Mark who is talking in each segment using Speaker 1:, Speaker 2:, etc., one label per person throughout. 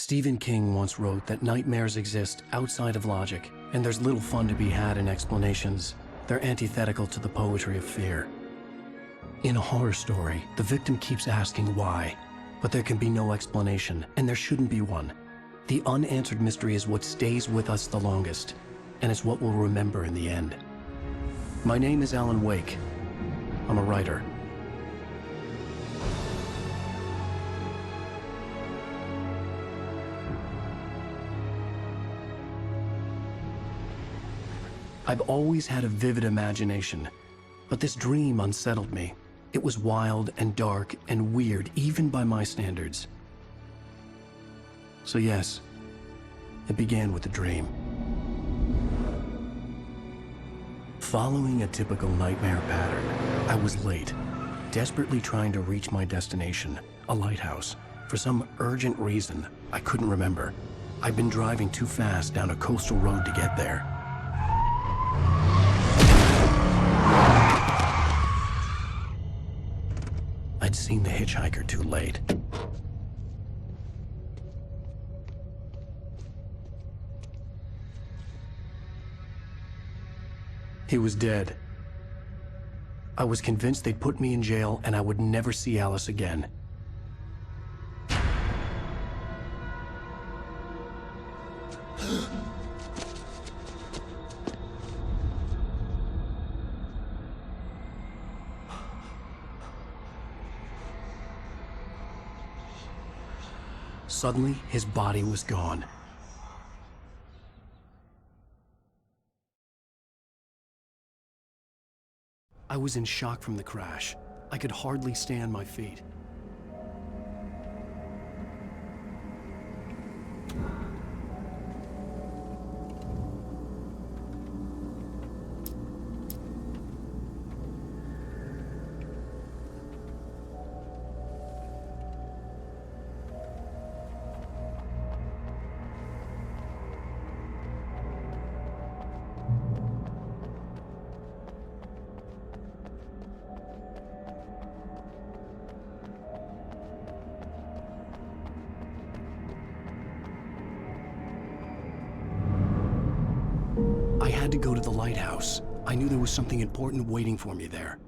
Speaker 1: Stephen King once wrote that nightmares exist outside of logic, and there's little fun to be had in explanations. They're antithetical to the poetry of fear. In a horror story, the victim keeps asking why, but there can be no explanation, and there shouldn't be one. The unanswered mystery is what stays with us the longest, and it's what we'll remember in the end. My name is Alan Wake. I'm a writer. I've always had a vivid imagination, but this dream unsettled me. It was wild and dark and weird, even by my standards. So yes, it began with a dream. Following a typical nightmare pattern, I was late, desperately trying to reach my destination, a lighthouse. For some urgent reason, I couldn't remember. I'd been driving too fast down a coastal road to get there. I'd seen the hitchhiker too late. He was dead. I was convinced they'd put me in jail and I would never see Alice again. Suddenly, his body was gone. I was in shock from the crash. I could hardly stay on my feet. I had to go to the lighthouse. I knew there was something important waiting for me there.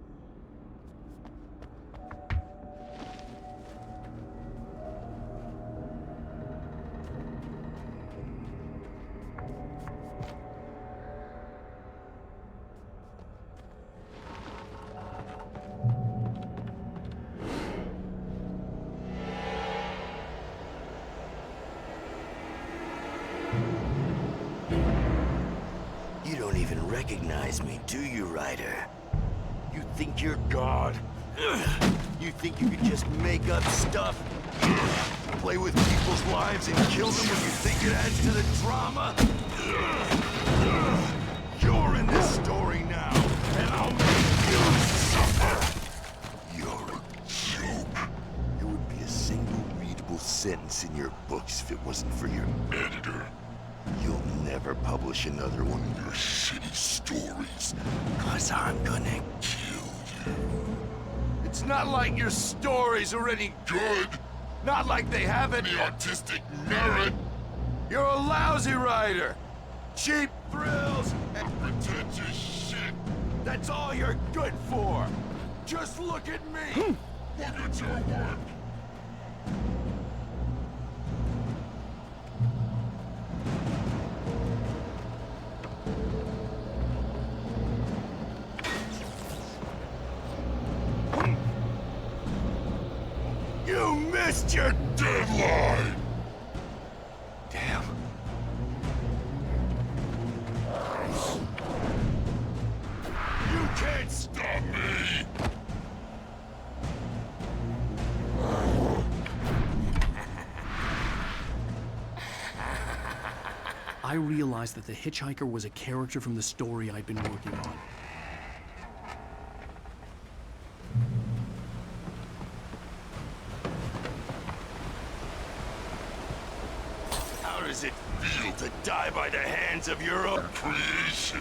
Speaker 2: You don't even recognize me, do you, Ryder? You think you're God? You think you can just make up stuff? Play with people's lives and kill them when you think it adds to the drama? You're in this story now, and I'll make you suffer! You're a joke. There would be a single readable sentence in your books if it wasn't for your editor. You'll never publish another one of your shitty stories, 'cause I'm gonna kill you. It's not like your stories are any good. Not like they have any artistic merit. You're a lousy writer. Cheap thrills and pretentious shit. That's all you're good for. Just look at me. Look at your work. You missed your deadline! Damn. You can't stop me!
Speaker 1: I realized that the hitchhiker was a character from the story I'd been working on.
Speaker 2: How does it feel to die by the hands of your own creation?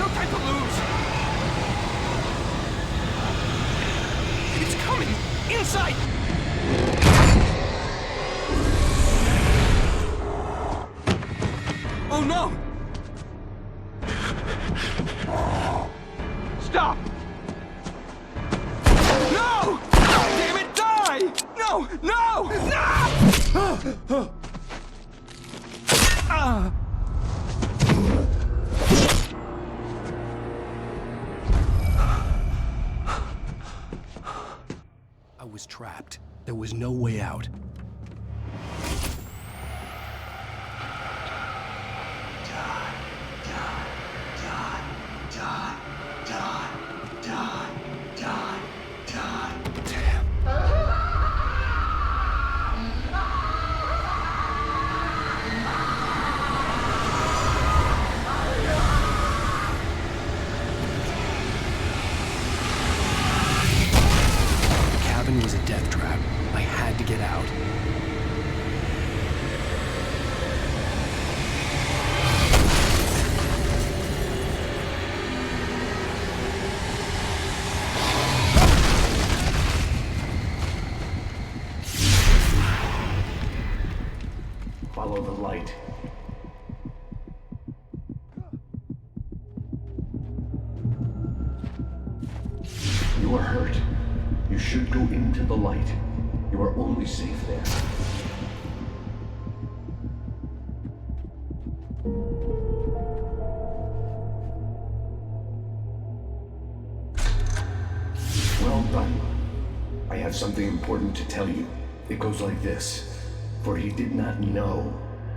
Speaker 3: no time to lose! It's coming! Inside! Oh no! Stop! No! Damn it, die! No! No! No!
Speaker 1: I was trapped. There was no way out. The cabin was a death trap. I had to get out. Follow the light. You are hurt. You should go into the light. You are only safe there. Well done. I have something important to tell you. It goes like this. For he did not know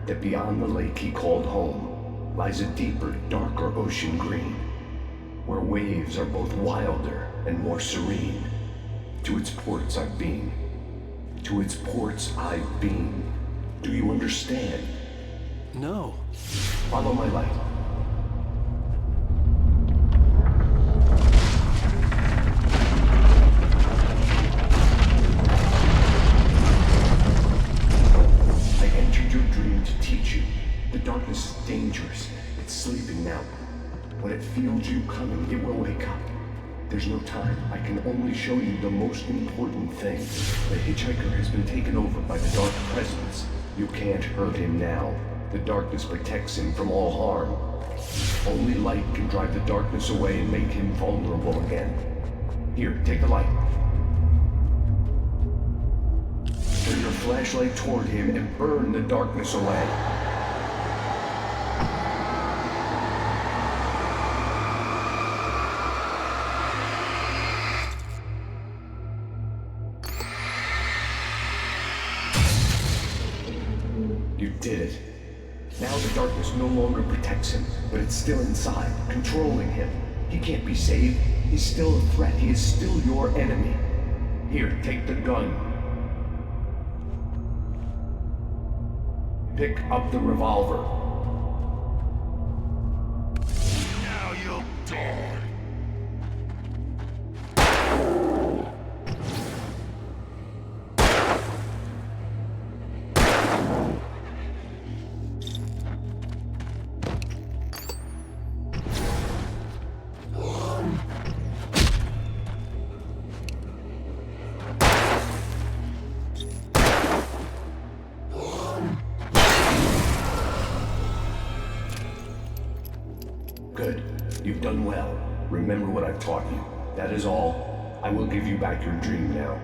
Speaker 1: that beyond the lake he called home lies a deeper, darker ocean green, where waves are both wilder and more serene. To its ports I've been. To its ports I've been. Do you understand? No. Follow my light. I entered your dream to teach you. The darkness is dangerous. It's sleeping now. When it feels you coming, it will wake up. There's no time. I can only show you the most important thing. The hitchhiker has been taken over by the dark presence. You can't hurt him now. The darkness protects him from all harm. Only light can drive the darkness away and make him vulnerable again. Here, take the light. Turn your flashlight toward him and burn the darkness away. You did it. Now the darkness no longer protects him, but it's still inside, controlling him. He can't be saved. He's still a threat. He is still your enemy. Here, take the gun. Pick up the revolver.
Speaker 2: Now you'll die.
Speaker 1: Good. You've done well. Remember what I've taught you. That is all. I will give you back your dream now.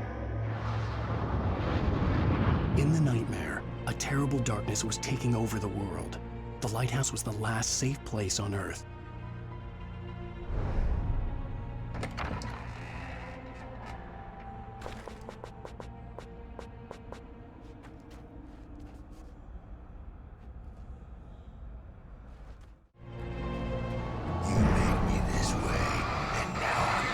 Speaker 1: In the nightmare, a terrible darkness was taking over the world. The lighthouse was the last safe place on Earth.
Speaker 2: You made me this way, and now I'm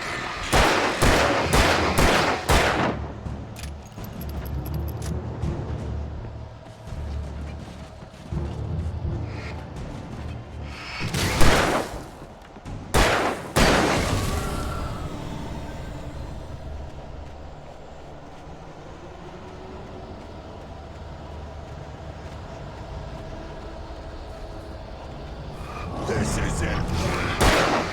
Speaker 2: This is it.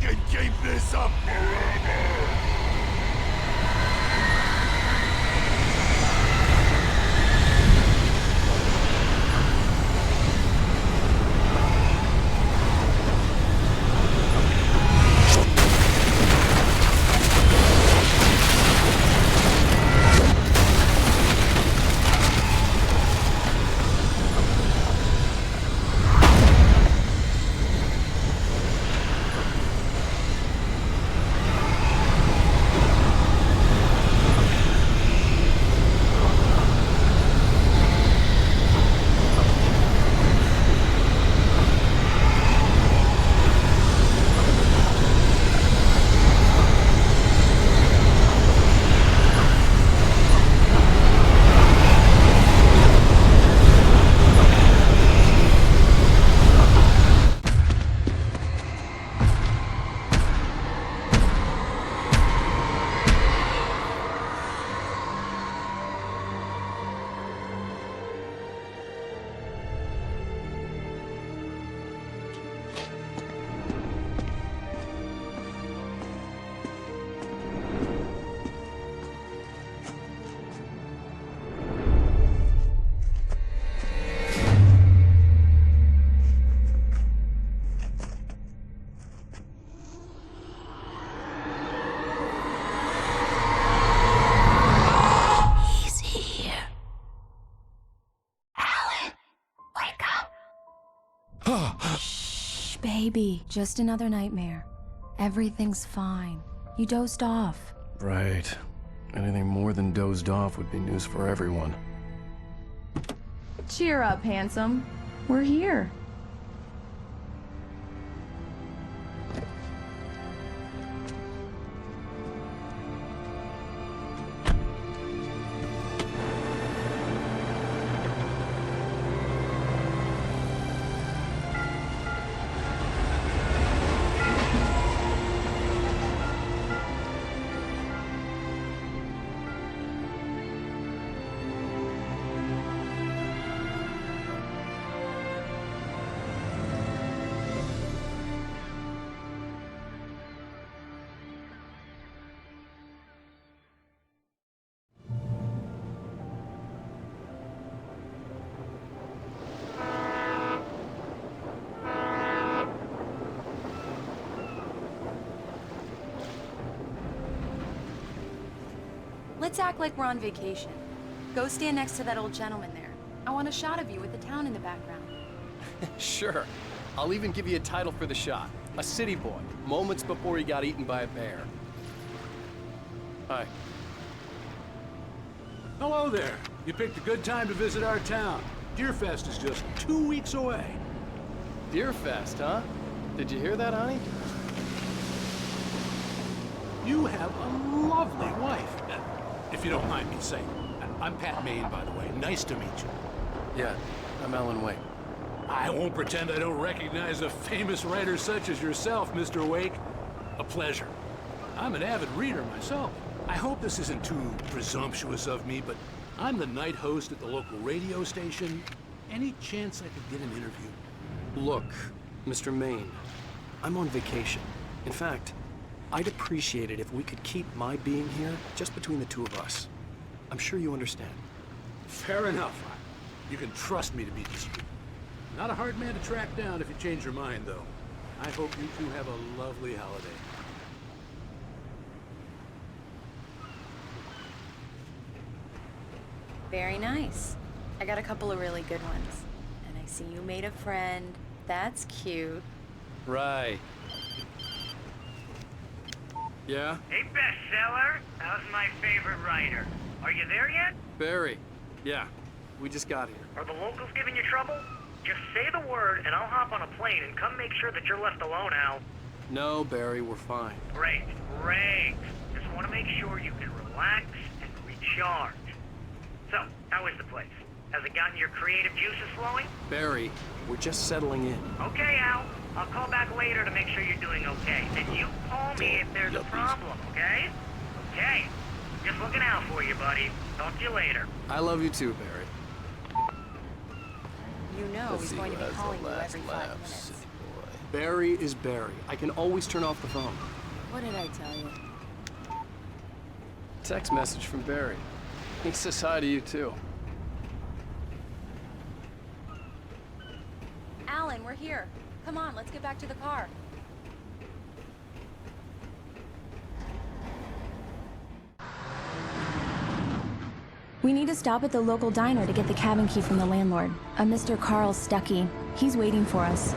Speaker 2: can keep this up forever!
Speaker 4: Shh, baby. Just another nightmare. Everything's fine. You dozed off.
Speaker 1: Right. Anything more than dozed off would be news for everyone.
Speaker 4: Cheer up, handsome. We're here. Let's act like we're on vacation. Go stand next to that old gentleman there. I want a shot of you with the town in the background.
Speaker 5: Sure. I'll even give you a title for the shot. A city boy, moments before he got eaten by a bear. Hi.
Speaker 6: Hello there. You picked a good time to visit our town. Deerfest is just 2 weeks away.
Speaker 5: Deerfest, huh? Did you hear that, honey?
Speaker 6: You have a lovely wife. If you don't mind me saying. I'm Pat Maine, by the way. Nice to meet you.
Speaker 5: Yeah, I'm Alan Wake.
Speaker 6: I won't pretend I don't recognize a famous writer such as yourself, Mr. Wake. A pleasure. I'm an avid reader myself. I hope this isn't too presumptuous of me, but I'm the night host at the local radio station. Any chance I could get an interview?
Speaker 5: Look, Mr. Maine, I'm on vacation. In fact, I'd appreciate it if we could keep my being here just between the two of us. I'm sure you understand.
Speaker 6: Fair enough. You can trust me to be discreet. Not a hard man to track down if you change your mind, though. I hope you two have a lovely holiday.
Speaker 4: Very nice. I got a couple of really good ones. And I see you made a friend. That's cute.
Speaker 5: Right. Yeah?
Speaker 7: Hey, bestseller. How's my favorite writer? Are you there yet?
Speaker 5: Barry. Yeah, we just got here.
Speaker 7: Are the locals giving you trouble? Just say the word and I'll hop on a plane and come make sure that you're left alone, Al.
Speaker 5: No, Barry, we're fine.
Speaker 7: Great, great. Just want to make sure you can relax and recharge. So, how is the place? Has it gotten your creative juices flowing?
Speaker 5: Barry, we're just settling in.
Speaker 7: Okay, Al. I'll call back later to make sure you're doing okay. And you call me if there's a problem, okay? Okay. Just looking out for you, buddy. Talk to you later.
Speaker 5: I love you too, Barry.
Speaker 4: You know he's going to be calling you every 5 minutes.
Speaker 5: City boy. Barry is Barry. I can always turn off the phone.
Speaker 4: What did I tell you?
Speaker 5: Text message from Barry. He says hi to you, too.
Speaker 4: Alan, we're here. Come on, let's get back to the car.
Speaker 8: We need to stop at the local diner to get the cabin key from the landlord, a Mr. Carl Stuckey. He's waiting for us.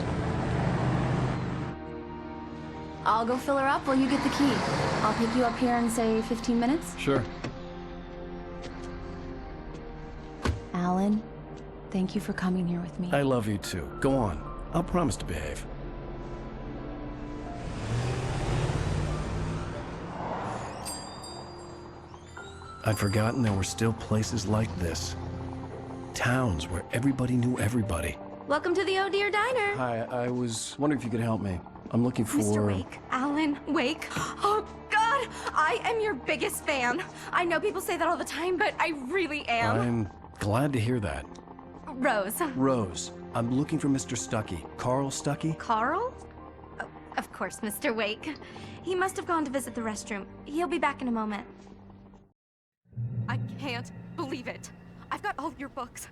Speaker 8: I'll go fill her up while you get the key. I'll pick you up here in, say, 15 minutes?
Speaker 5: Sure.
Speaker 8: Alan, thank you for coming here with me.
Speaker 1: I love you too. Go on. I'll promise to behave. I'd forgotten there were still places like this. Towns where everybody knew everybody.
Speaker 8: Welcome to the Oh Dear Diner.
Speaker 1: Hi, I was wondering if you could help me. I'm looking for...
Speaker 9: Mr. Wake, Alan Wake. Oh, God, I am your biggest fan. I know people say that all the time, but I really am.
Speaker 1: I'm glad to hear that.
Speaker 9: Rose.
Speaker 1: Rose, I'm looking for Mr. Stuckey. Carl Stuckey?
Speaker 9: Carl? Oh, of course, Mr. Wake. He must have gone to visit the restroom. He'll be back in a moment. I can't believe it. I've got all your books.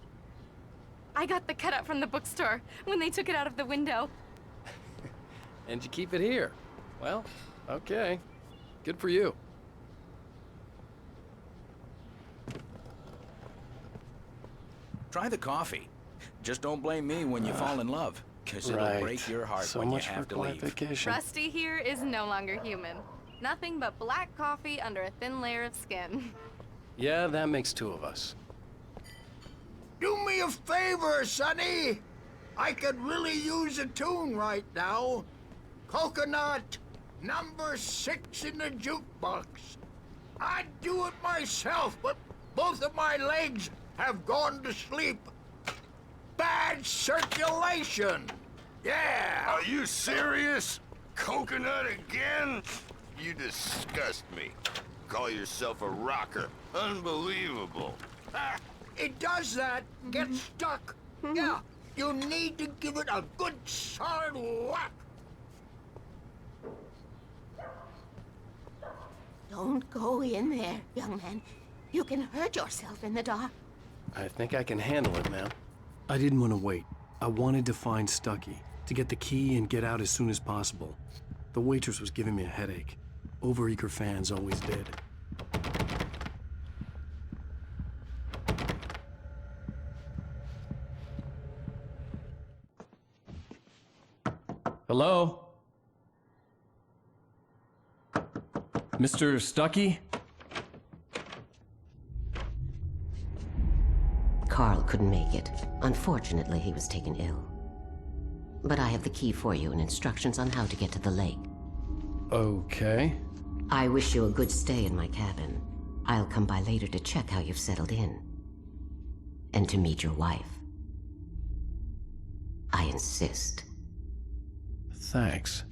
Speaker 9: I got the cutout from the bookstore when they took it out of the window.
Speaker 5: And you keep it here. Well, okay. Good for you.
Speaker 10: Try the coffee. Just don't blame me when you fall in love, because it'll break your heart
Speaker 5: So
Speaker 10: when you
Speaker 5: much
Speaker 10: have
Speaker 5: for
Speaker 10: to
Speaker 5: quiet
Speaker 10: leave.
Speaker 5: vacation.
Speaker 9: Rusty here is no longer human. Nothing but black coffee under a thin layer of skin.
Speaker 5: Yeah, that makes two of us.
Speaker 11: Do me a favor, Sonny. I could really use a tune right now. Coconut, number 6 in the jukebox. I'd do it myself, but both of my legs have gone to sleep. Bad circulation. Yeah.
Speaker 2: Are you serious? Coconut again? You disgust me. Call yourself a rocker. Unbelievable.
Speaker 11: Ah, it does that. Get stuck. Yeah, you need to give it a good solid whack.
Speaker 12: Don't go in there, young man. You can hurt yourself in the dark.
Speaker 5: I think I can handle it, ma'am. I didn't want to wait. I wanted to find Stuckey, to get the key and get out as soon as possible. The waitress was giving me a headache. Overeager fans always did. Hello? Mr. Stuckey?
Speaker 12: Carl couldn't make it. Unfortunately, he was taken ill. But I have the key for you and instructions on how to get to the lake.
Speaker 1: Okay.
Speaker 12: I wish you a good stay in my cabin. I'll come by later to check how you've settled in. And to meet your wife. I insist.
Speaker 1: Thanks.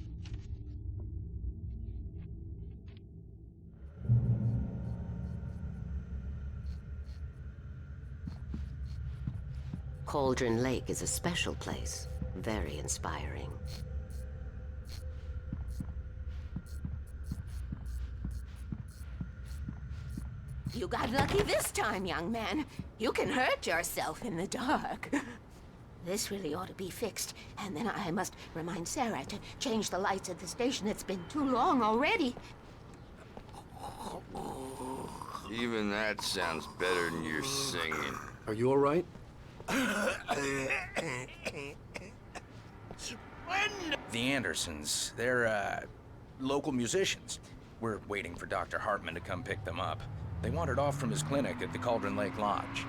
Speaker 12: Cauldron Lake is a special place. Very inspiring. You got lucky this time, young man. You can hurt yourself in the dark. This really ought to be fixed, and then I must remind Sarah to change the lights at the station. It's been too long already.
Speaker 2: Even that sounds better than your singing.
Speaker 5: Are you all right?
Speaker 10: The Andersons, they're, local musicians. We're waiting for Dr. Hartman to come pick them up. They wandered off from his clinic at the Cauldron Lake Lodge.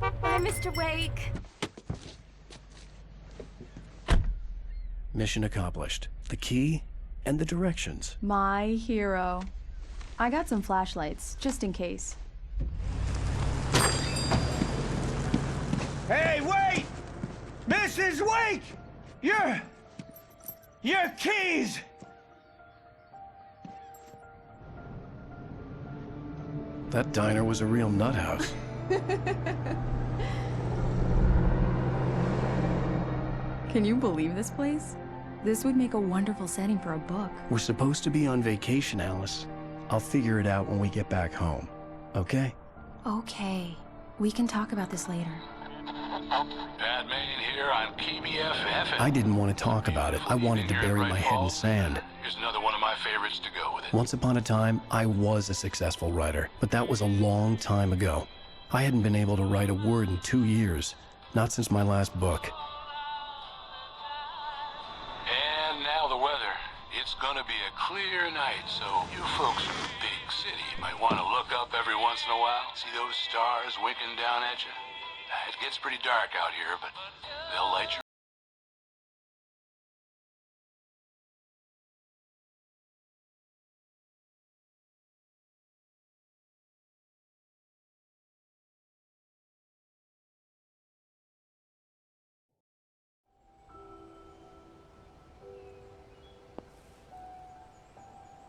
Speaker 9: Bye, Mr. Wake.
Speaker 1: Mission accomplished. The key and the directions.
Speaker 8: My hero. I got some flashlights, just in case.
Speaker 3: Hey, wait! Mrs. Wake! Your keys!
Speaker 1: That diner was a real nut house.
Speaker 8: Can you believe this place? This would make a wonderful setting for a book.
Speaker 1: We're supposed to be on vacation, Alice. I'll figure it out when we get back home, okay?
Speaker 8: Okay. We can talk about this later.
Speaker 6: Bad man here, I'm KBFF.
Speaker 1: I didn't want to talk about it. I wanted to bury my head in sand.
Speaker 6: Here's another one of my favorites to go with it.
Speaker 1: Once upon a time, I was a successful writer, but that was a long time ago. I hadn't been able to write a word in 2 years, not since my last book.
Speaker 6: And now the weather. It's gonna be a clear night, so you folks in the big city might want to look up every once in a while. See those stars winking down at you? It gets pretty dark out here, but they'll light your...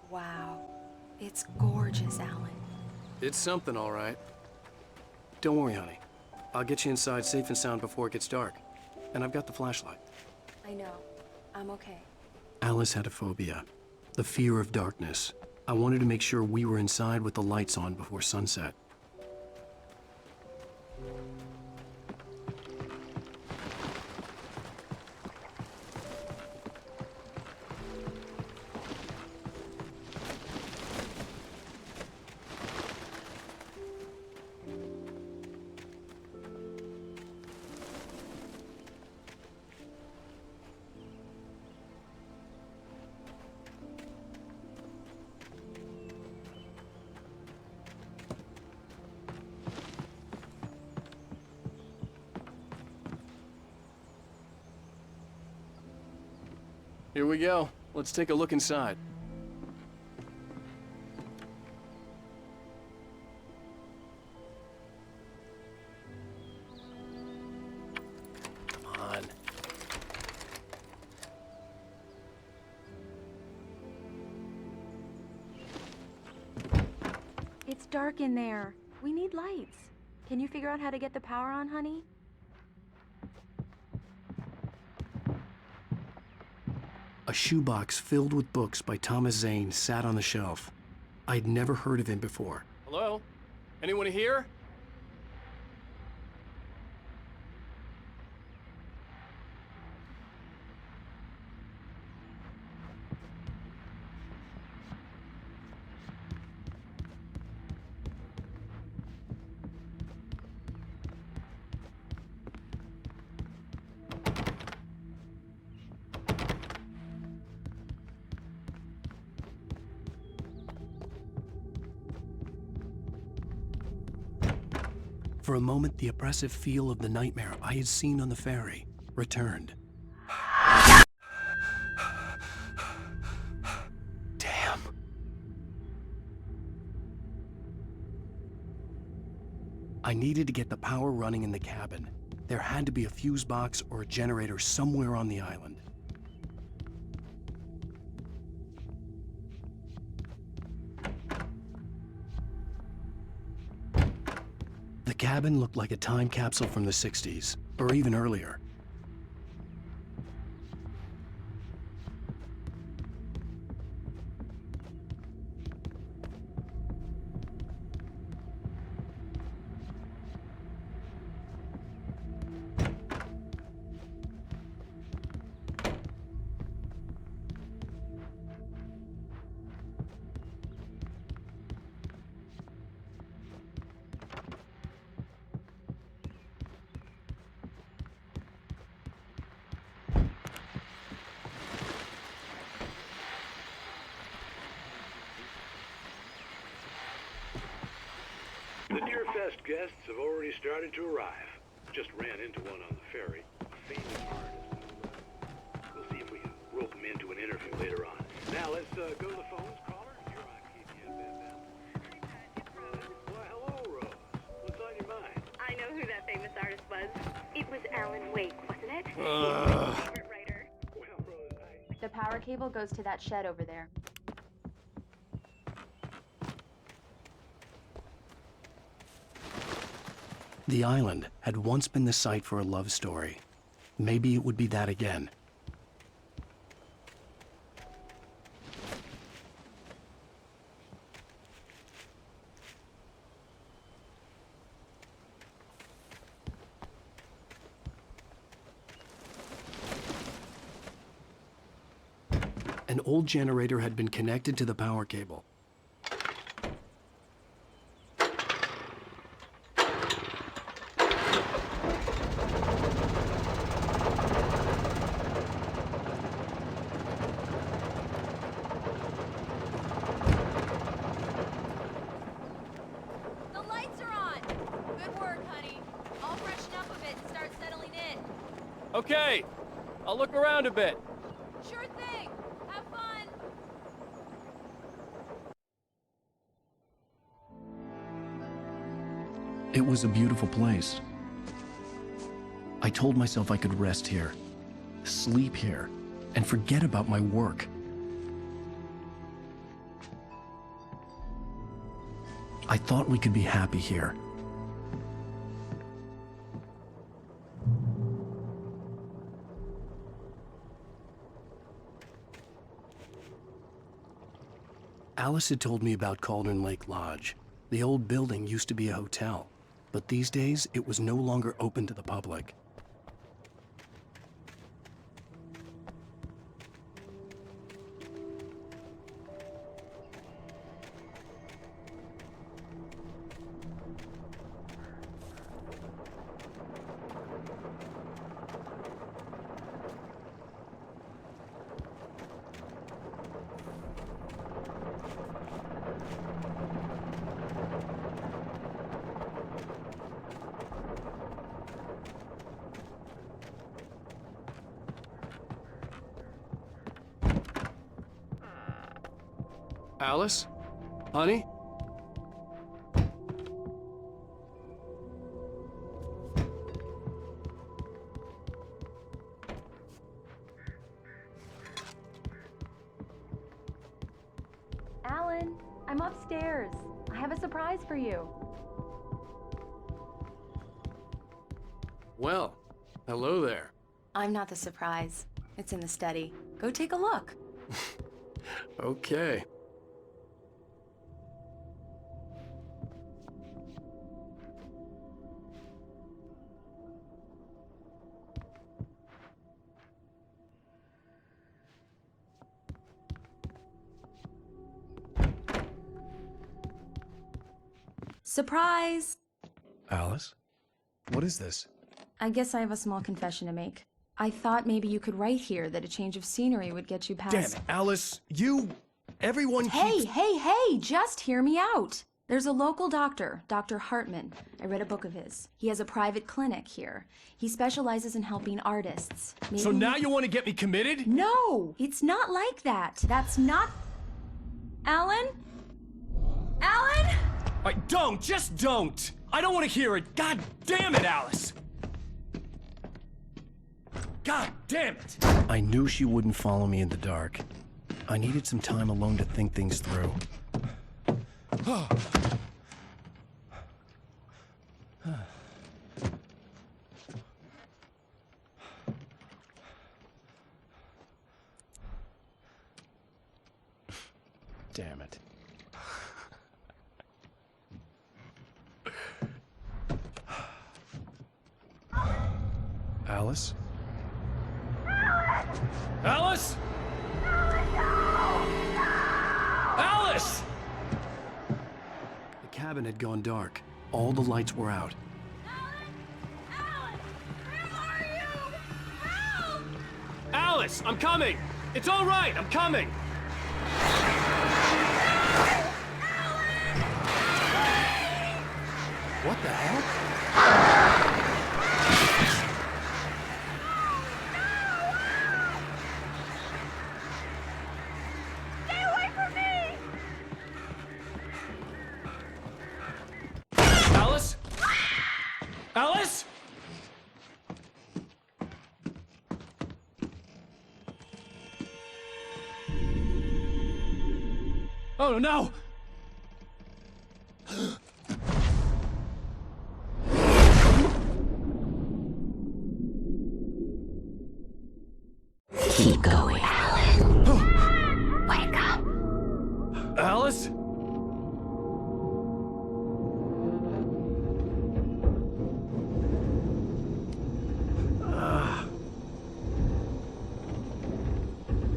Speaker 4: Wow. It's gorgeous, Alan.
Speaker 5: It's something, all right. Don't worry, honey. I'll get you inside safe and sound before it gets dark. And I've got the flashlight.
Speaker 4: I know. I'm okay.
Speaker 1: Alice had a phobia, the fear of darkness. I wanted to make sure we were inside with the lights on before sunset.
Speaker 5: Here we go. Let's take a look inside. Come on.
Speaker 8: It's dark in there. We need lights. Can you figure out how to get the power on, honey?
Speaker 1: A shoebox filled with books by Thomas Zane sat on the shelf. I'd never heard of him before.
Speaker 5: Hello? Anyone here?
Speaker 1: For a moment, the oppressive feel of the nightmare I had seen on the ferry returned. Damn. I needed to get the power running in the cabin. There had to be a fuse box or a generator somewhere on the island. The cabin looked like a time capsule from the 60s, or even earlier.
Speaker 6: The Deerfest guests have already started to arrive. Just ran into one on the ferry. A famous artist. We'll see if we can rope him into an interview later on. Now let's go to the phones. Caller, you're on KPFM. Why, hello, Rose. What's on your mind?
Speaker 13: I know who that famous artist was. It was Alan Wake, wasn't it? Favorite writer.
Speaker 6: Well, Rose,
Speaker 4: The power cable goes to that shed over there.
Speaker 1: The island had once been the site for a love story. Maybe it would be that again. An old generator had been connected to the power cable.
Speaker 4: The lights are on! Good work, honey. I'll freshen up a bit and start settling in.
Speaker 14: Okay, I'll look around a bit.
Speaker 4: Sure thing! Have fun!
Speaker 1: It was a beautiful place. I told myself I could rest here, sleep here, and forget about my work. I thought we could be happy here. Alice had told me about Cauldron Lake Lodge. The old building used to be a hotel, but these days it was no longer open to the public.
Speaker 5: Alice? Honey?
Speaker 8: Alan, I'm upstairs. I have a surprise for you.
Speaker 5: Well, hello there.
Speaker 4: I'm not the surprise. It's in the study. Go take a look.
Speaker 5: Okay.
Speaker 8: Surprise!
Speaker 1: Alice? What is this?
Speaker 8: I guess I have a small confession to make. I thought maybe you could write here that a change of scenery would get you past—
Speaker 1: Damn it, Alice! Everyone
Speaker 8: Hey, hey, just hear me out! There's a local doctor, Dr. Hartman. I read a book of his. He has a private clinic here. He specializes in helping artists. Maybe...
Speaker 1: So now you want to get me committed?
Speaker 8: No! It's not like that. That's not... Alan? Alan?
Speaker 1: Just don't! I don't want to hear it! God damn it, Alice! God damn it! I knew she wouldn't follow me in the dark. I needed some time alone to think things through. Damn it. Alice? Alice? Alice! The cabin had gone dark. All the lights were out.
Speaker 14: Alice, I'm coming! It's all right, I'm coming!
Speaker 1: What the hell?
Speaker 13: Stay away from me!
Speaker 14: Alice? Alice? Oh no!
Speaker 5: Alice?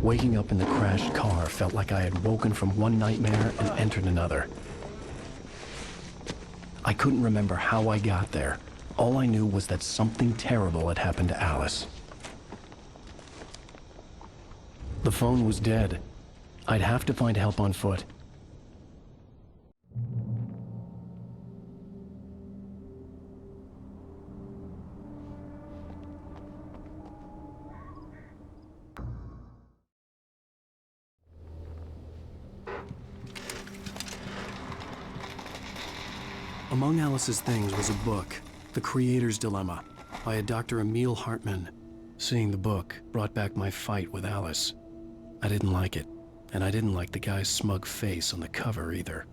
Speaker 1: Waking up in the crashed car felt like I had woken from one nightmare and entered another. I couldn't remember how I got there. All I knew was that something terrible had happened to Alice. The phone was dead. I'd have to find help on foot. Among Alice's things was a book, The Creator's Dilemma, by a Dr. Emil Hartman. Seeing the book brought back my fight with Alice. I didn't like it, and I didn't like the guy's smug face on the cover either.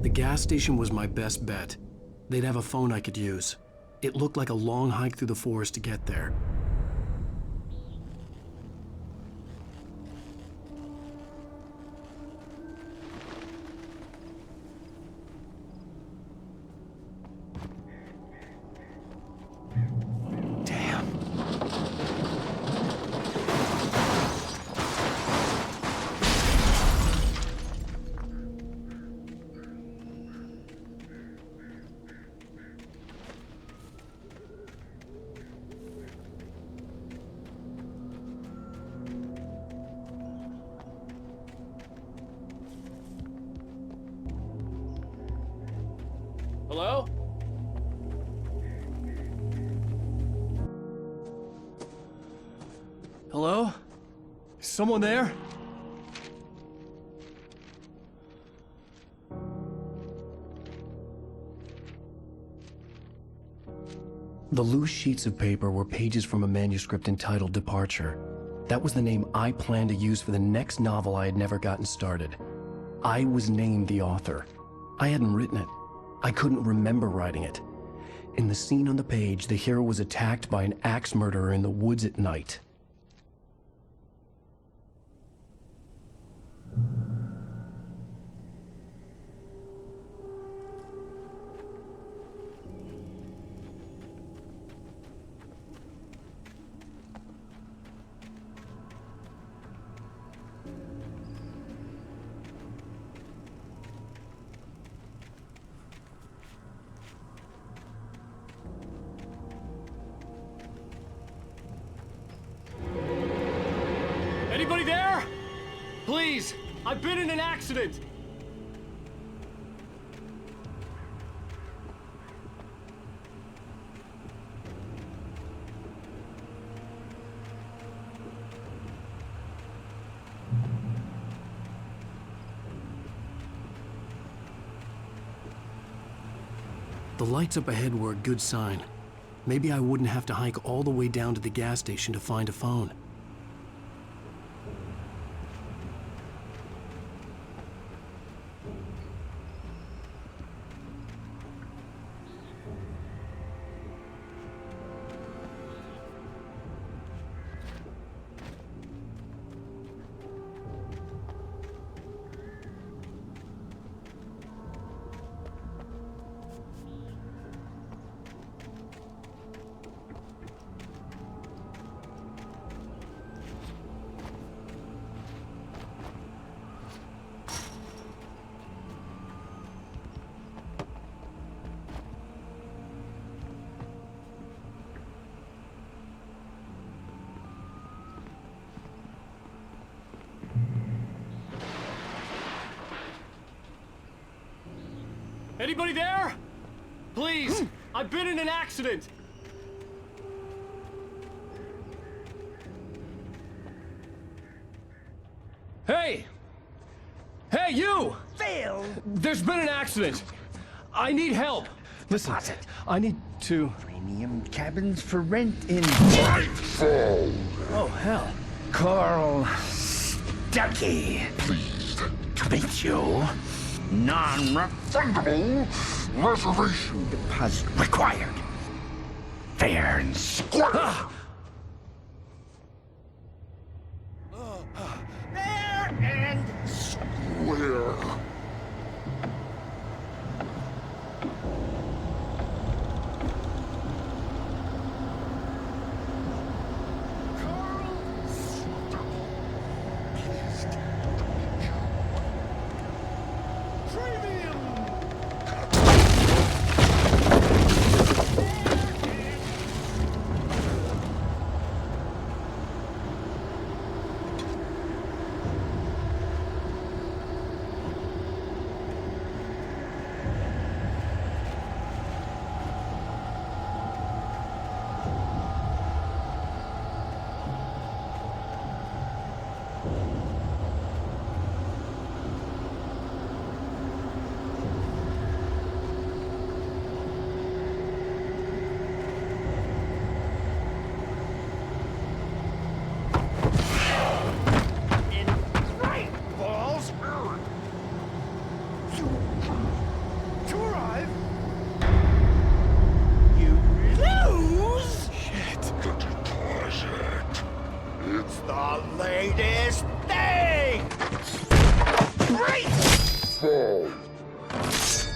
Speaker 1: The gas station was my best bet. They'd have a phone I could use. It looked like a long hike through the forest to get there.
Speaker 14: Hello?
Speaker 5: Hello? Is someone there?
Speaker 1: The loose sheets of paper were pages from a manuscript entitled Departure. That was the name I planned to use for the next novel I had never gotten started. I was named the author. I hadn't written it. I couldn't remember writing it. In the scene on the page, the hero was attacked by an axe murderer in the woods at night.
Speaker 14: Anybody there? Please, I've been in an accident.
Speaker 1: The lights up ahead were a good sign. Maybe I wouldn't have to hike all the way down to the gas station to find a phone.
Speaker 14: Anybody there? Please, I've been in an accident.
Speaker 5: Hey! Hey, you!
Speaker 3: Phil!
Speaker 5: There's been an accident. I need help. Listen, I need to...
Speaker 3: Premium cabins for rent in...
Speaker 5: Oh, hell.
Speaker 3: Carl Stuckey. Pleased to meet you. Non-refundable reservation deposit required. fair and square.
Speaker 11: Fair and square.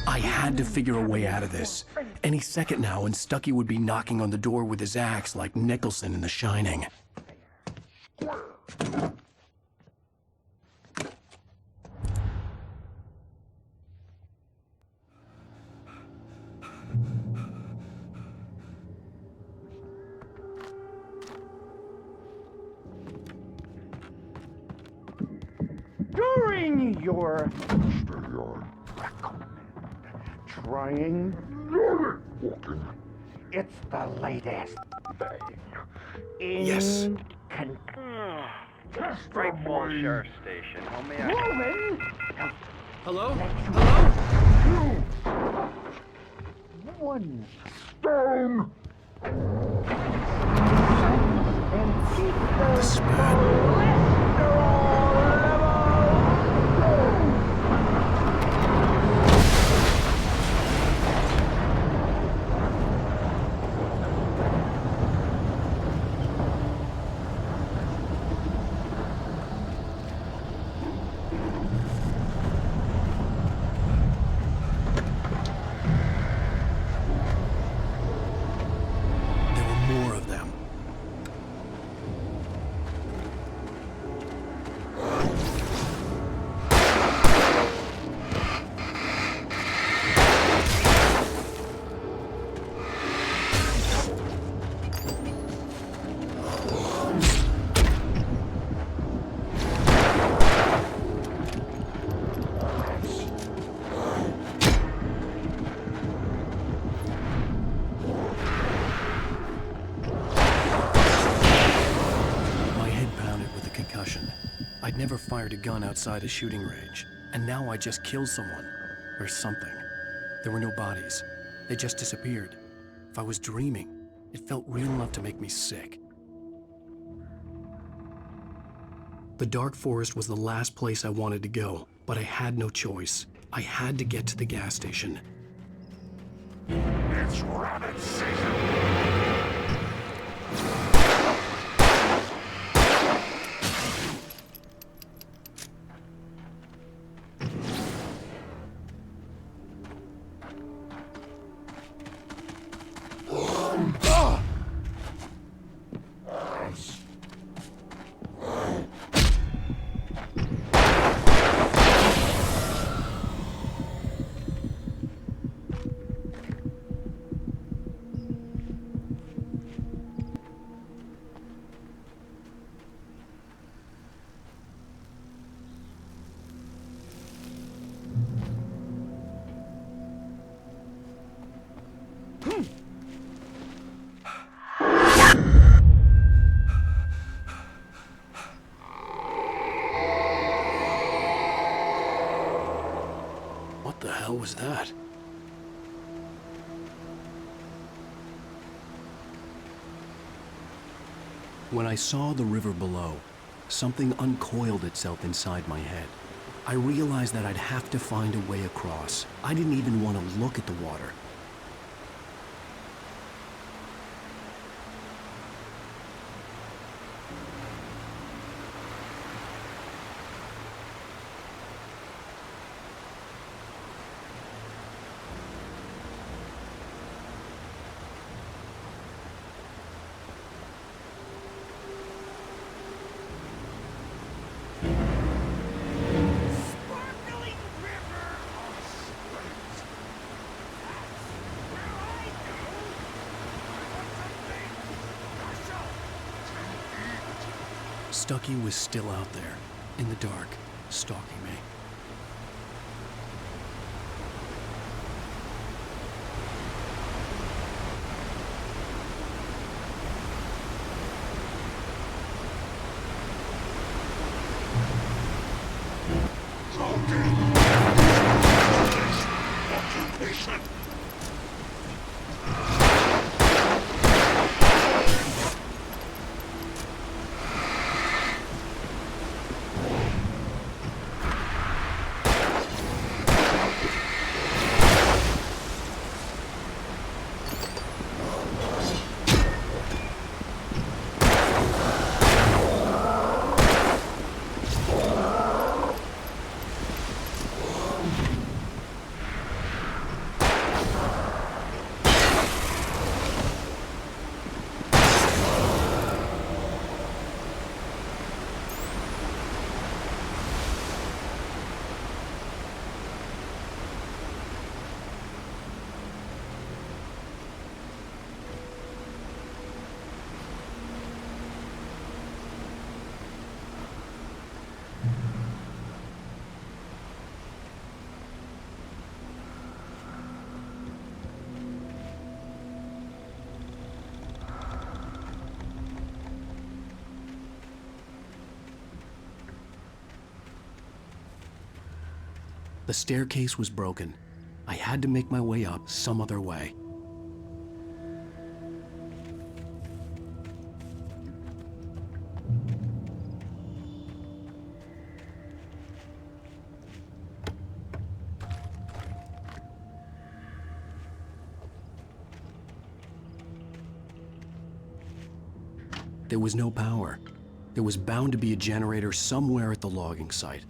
Speaker 1: I had to figure a way out of this. Any second now, and Stucky would be knocking on the door with his axe like Nicholson in The Shining.
Speaker 3: During your trying, it's the latest thing in
Speaker 1: Yes.
Speaker 15: Great Falls Sheriff Station. How may I?
Speaker 14: Hello?
Speaker 3: One stone. And keep the
Speaker 1: I'd never fired a gun outside a shooting range, and now I just killed someone. Or something. There were no bodies. They just disappeared. If I was dreaming, it felt real enough to make me sick. The dark forest was the last place I wanted to go, but I had no choice. I had to get to the gas station.
Speaker 2: It's rabbit season.
Speaker 1: What the hell was that? When I saw the river below, something uncoiled itself inside my head. I realized that I'd have to find a way across. I didn't even want to look at the water.
Speaker 5: Stucky was still out there, in the dark, stalking me. The staircase was broken. I had to make my way up some other way. There was no power. There was bound to be a generator somewhere at the logging site.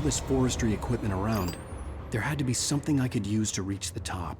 Speaker 5: This forestry equipment around, there had to be something I could use to reach the top.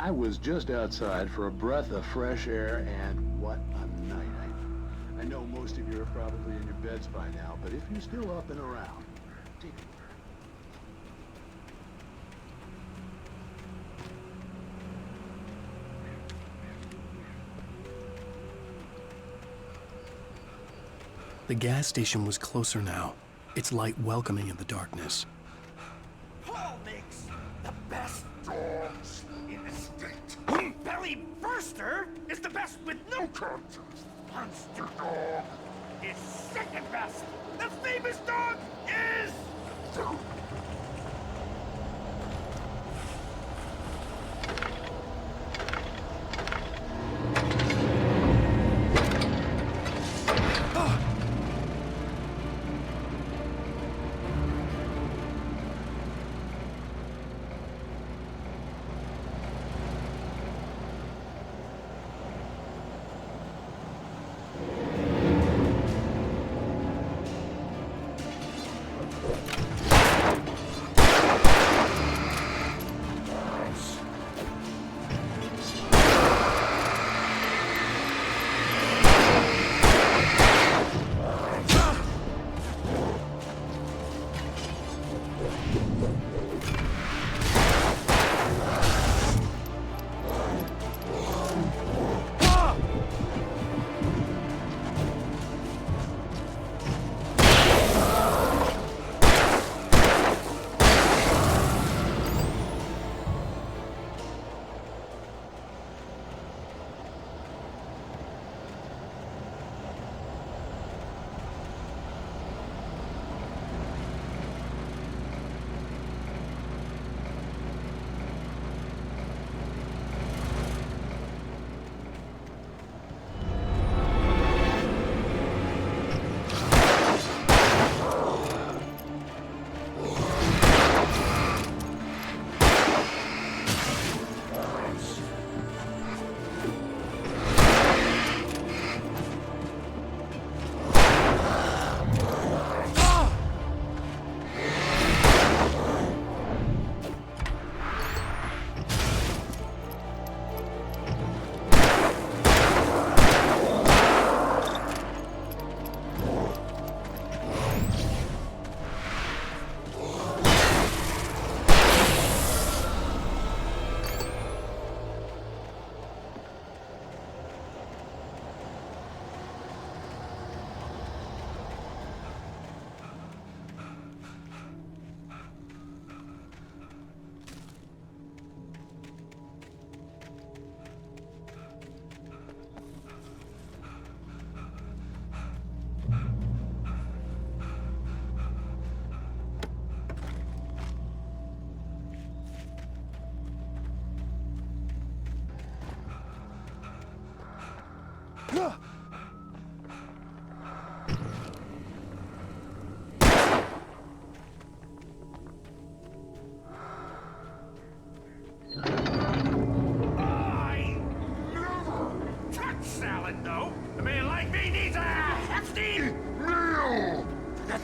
Speaker 16: I was just outside for a breath of fresh air, and what a night. I know most of you are probably in your beds by now, but if you're still up and around, take a look.
Speaker 1: The gas station was closer now, its light welcoming in the darkness.
Speaker 2: Paul makes the best dogs in the state. Belly Burster is the best with no contest. Monster Dog is second best. The famous dog is...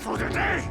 Speaker 2: For the day!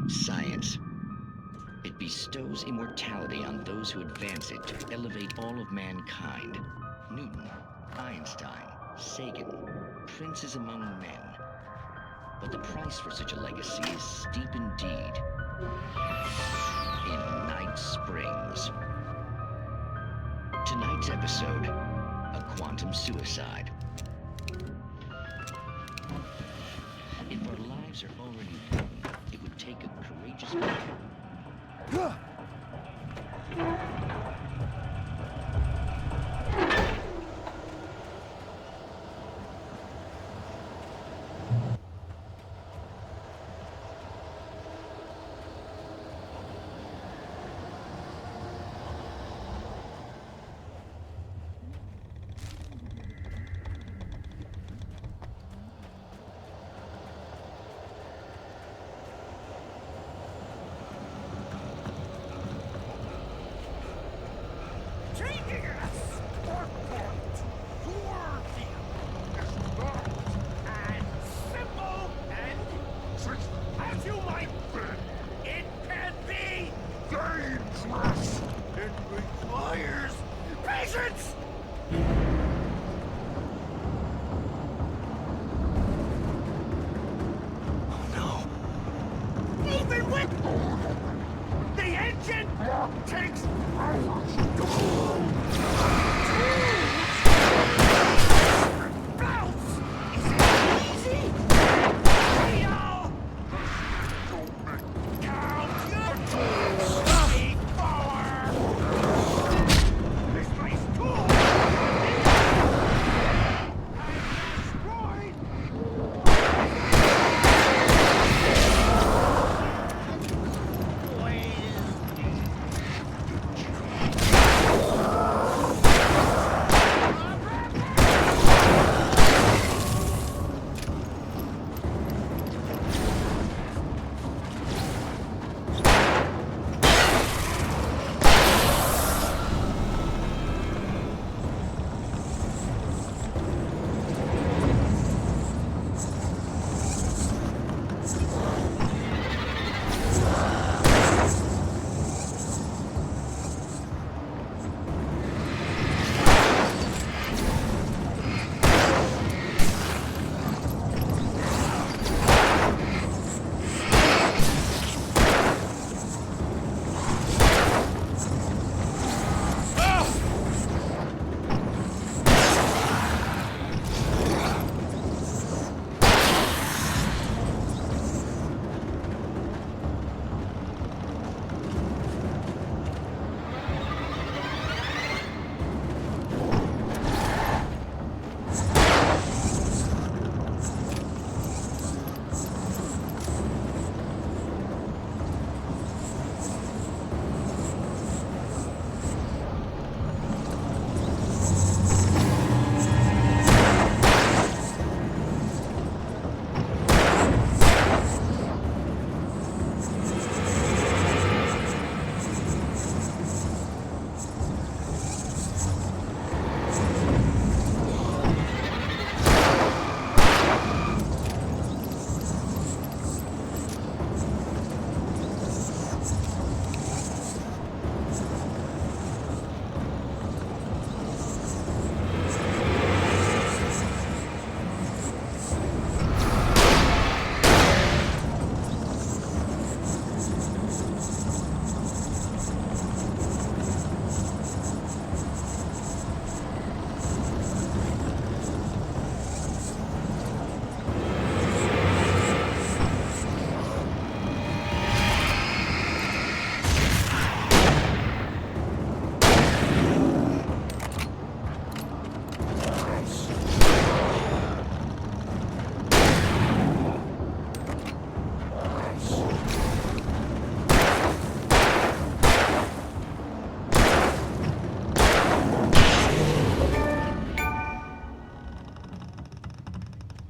Speaker 17: Science. It bestows immortality on those who advance it to elevate all of mankind. Newton, Einstein, Sagan, princes among men. But the price for such a legacy is steep indeed. In Night Springs. Tonight's episode, a quantum suicide. If our lives are already threatened, it would take a courageous man.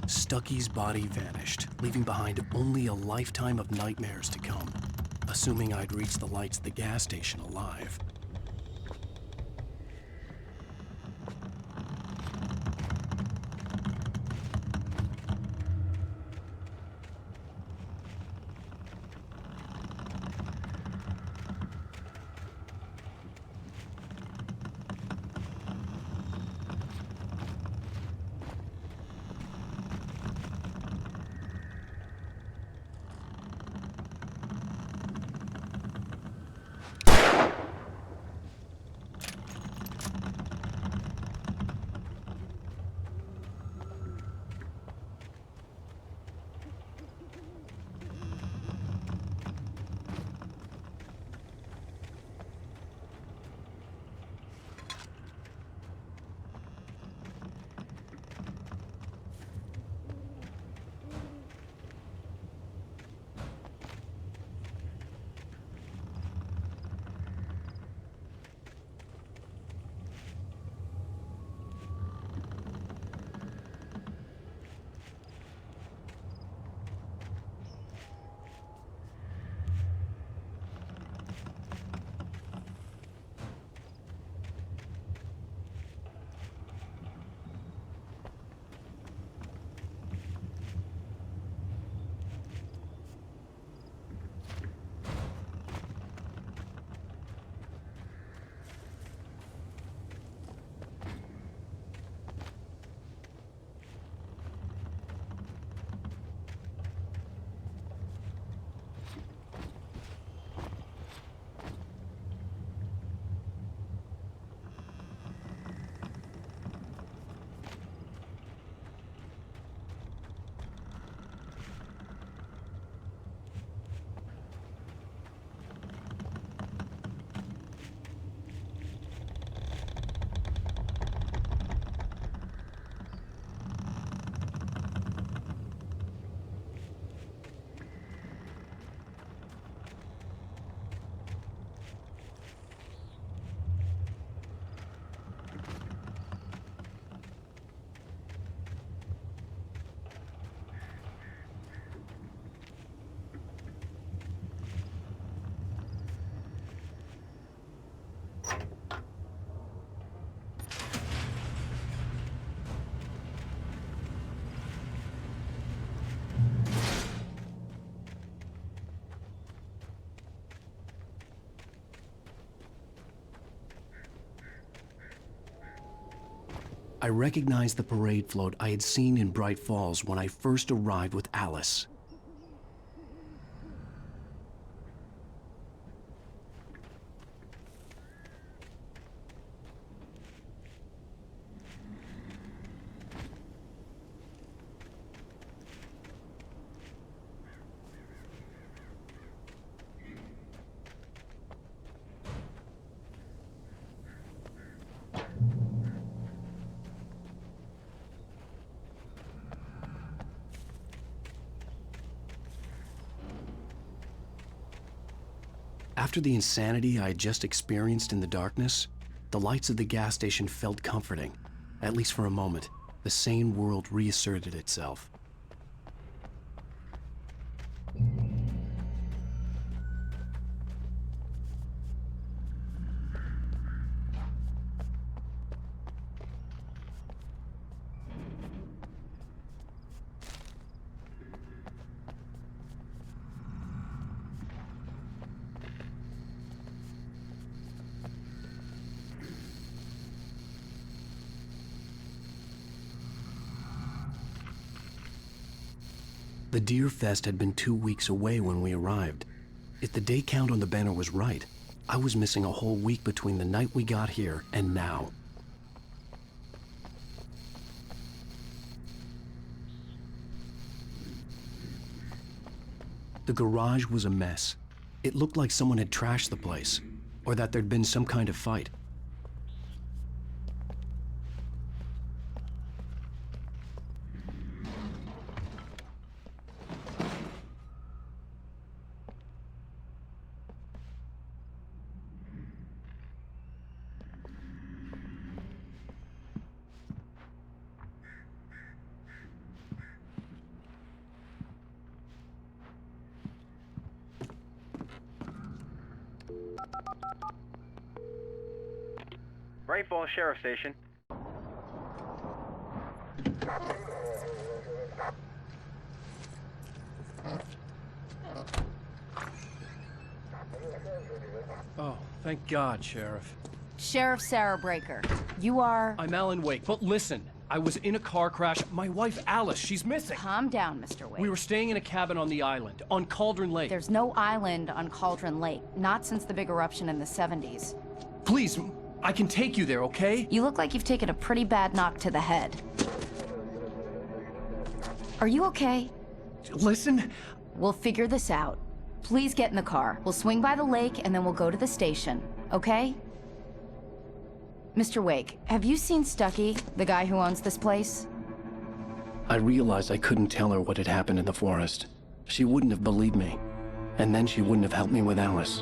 Speaker 1: Stucky's body vanished, leaving behind only a lifetime of nightmares to come, assuming I'd reached the lights at the gas station alive. I recognized the parade float I had seen in Bright Falls when I first arrived with Alice. After the insanity I had just experienced in the darkness, the lights of the gas station felt comforting. At least for a moment, the sane world reasserted itself. The Deer Fest had been 2 weeks away when we arrived. If the day count on the banner was right, I was missing a whole week between the night we got here and now. The garage was a mess. It looked like someone had trashed the place, or that there'd been some kind of fight.
Speaker 15: Bright Falls Sheriff Station.
Speaker 5: Oh, thank God, Sheriff.
Speaker 18: Sheriff Sarah Breaker. You are...
Speaker 5: I'm Alan Wake, but listen. I was in a car crash. My wife, Alice, she's missing.
Speaker 18: Calm down, Mr. Wake.
Speaker 5: We were staying in a cabin on the island, on Cauldron Lake.
Speaker 18: There's no island on Cauldron Lake. Not since the big eruption in the 70s.
Speaker 5: Please, I can take you there, okay?
Speaker 18: You look like you've taken a pretty bad knock to the head. Are you okay?
Speaker 5: Listen.
Speaker 18: We'll figure this out. Please get in the car. We'll swing by the lake and then we'll go to the station, okay? Mr. Wake, have you seen Stucky, the guy who owns this place?
Speaker 1: I realized I couldn't tell her what had happened in the forest. She wouldn't have believed me. And then she wouldn't have helped me with Alice.